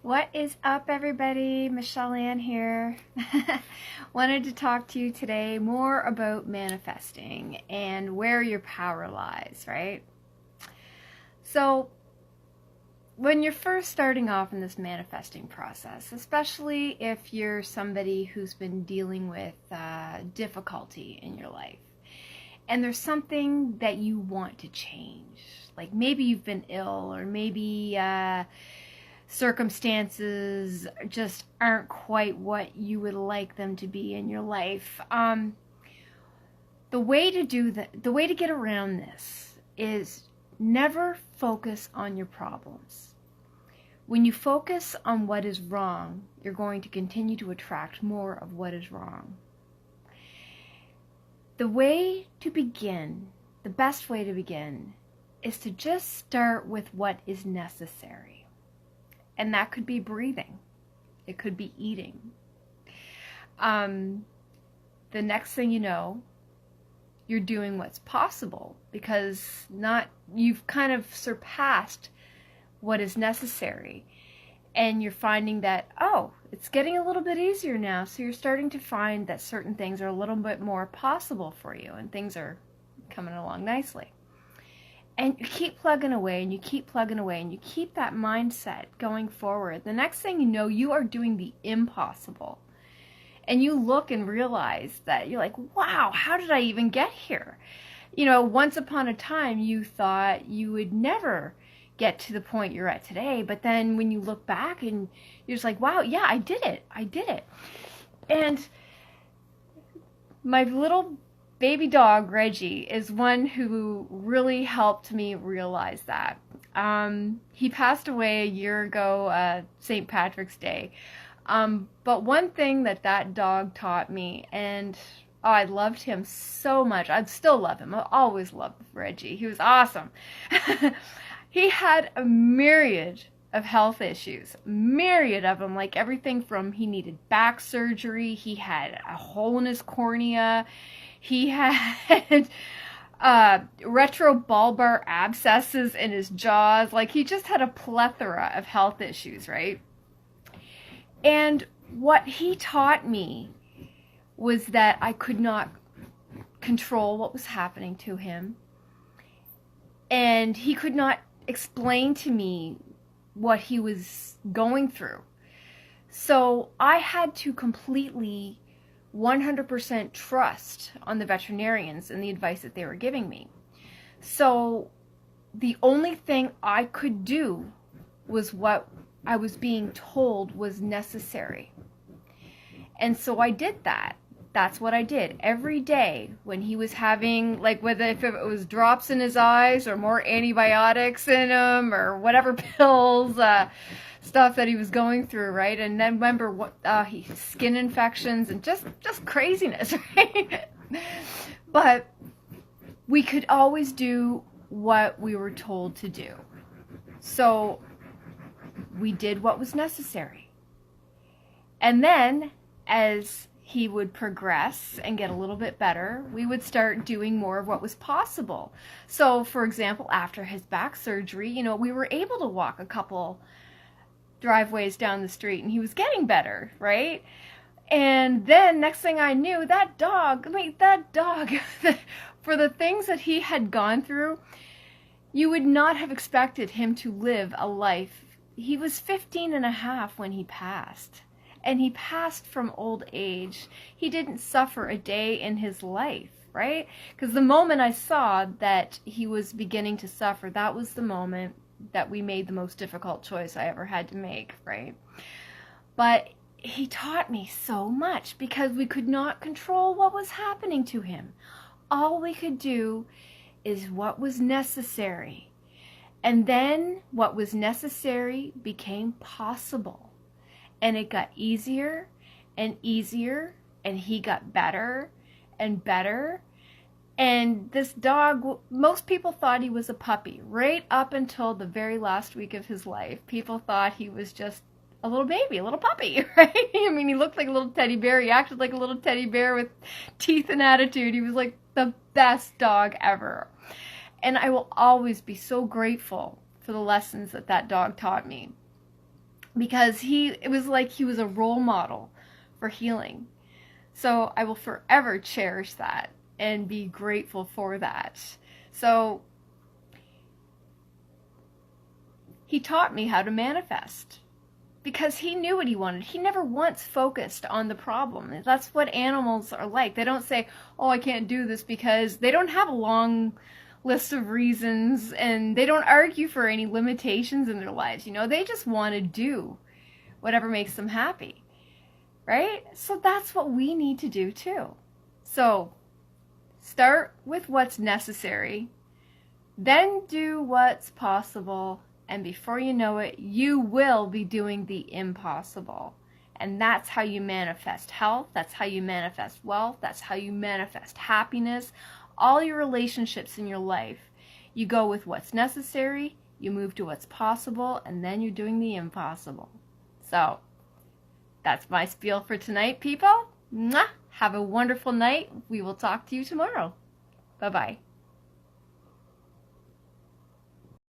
What is up, everybody? Michelle Ann here. Wanted to talk to you today more about manifesting and where your power lies, right? So, when you're first starting off in this manifesting process, especially if you're somebody who's been dealing with difficulty in your life, and there's something that you want to change, like maybe you've been ill, or maybe circumstances just aren't quite what you would like them to be in your life. The way to get around this is never focus on your problems. When you focus on what is wrong, you're going to continue to attract more of what is wrong. The best way to begin is to just start with what is necessary. And that could be breathing. It could be eating. The next thing you know, you're doing what's possible because you've kind of surpassed what is necessary. And you're finding that, it's getting a little bit easier now. So you're starting to find that certain things are a little bit more possible for you and things are coming along nicely. And you keep plugging away and you keep plugging away and you keep that mindset going forward. The next thing you know, you are doing the impossible. And you look and realize that you're like, wow, how did I even get here? Once upon a time, you thought you would never get to the point you're at today. But then when you look back and you're just like, wow, yeah, I did it. And my little baby dog, Reggie, is one who really helped me realize that. He passed away a year ago, St. Patrick's Day. But one thing that dog taught me, and I loved him so much. I'd still love him. I always loved Reggie. He was awesome. He had a myriad of health issues, myriad of them, like everything from he needed back surgery, he had a hole in his cornea, he had retrobulbar abscesses in his jaws. Like, he just had a plethora of health issues, right? And what he taught me was that I could not control what was happening to him. And he could not explain to me what he was going through. So I had to completely 100% trust on the veterinarians and the advice that they were giving me. So the only thing I could do was what I was being told was necessary. And so I did that. That's what I did every day when he was having, like, if it was drops in his eyes or more antibiotics in him or whatever pills, stuff that he was going through, right? And then remember skin infections and just craziness, right? But we could always do what we were told to do. So we did what was necessary. And then as he would progress and get a little bit better, we would start doing more of what was possible. So, for example, after his back surgery, we were able to walk a couple driveways down the street and he was getting better, right? And then next thing I knew, that dog, for the things that he had gone through, you would not have expected him to live a life. He was 15 and a half when he passed. And he passed from old age. He didn't suffer a day in his life, right? Because the moment I saw that he was beginning to suffer, that was the moment that we made the most difficult choice I ever had to make, right? But he taught me so much because we could not control what was happening to him. All we could do is what was necessary. And then what was necessary became possible. And it got easier and easier, and he got better and better. And this dog, most people thought he was a puppy. Right up until the very last week of his life, people thought he was just a little baby, a little puppy, right? I mean, he looked like a little teddy bear. He acted like a little teddy bear with teeth and attitude. He was like the best dog ever. And I will always be so grateful for the lessons that that dog taught me. because it was like he was a role model for healing. So I will forever cherish that and be grateful for that. So he taught me how to manifest because he knew what he wanted. He never once focused on the problem. That's what animals are like. They don't say, oh, I can't do this, because they don't have a long list of reasons, and they don't argue for any limitations in their lives. They just want to do whatever makes them happy, right? So that's what we need to do too. So start with what's necessary, then do what's possible, and before you know it, you will be doing the impossible. And that's how you manifest health. That's how you manifest wealth. That's how you manifest happiness. All your relationships in your life, you go with what's necessary, you move to what's possible, and then you're doing the impossible. So that's my spiel for tonight, people. Mwah! Have a wonderful night. We will talk to you tomorrow. Bye-bye.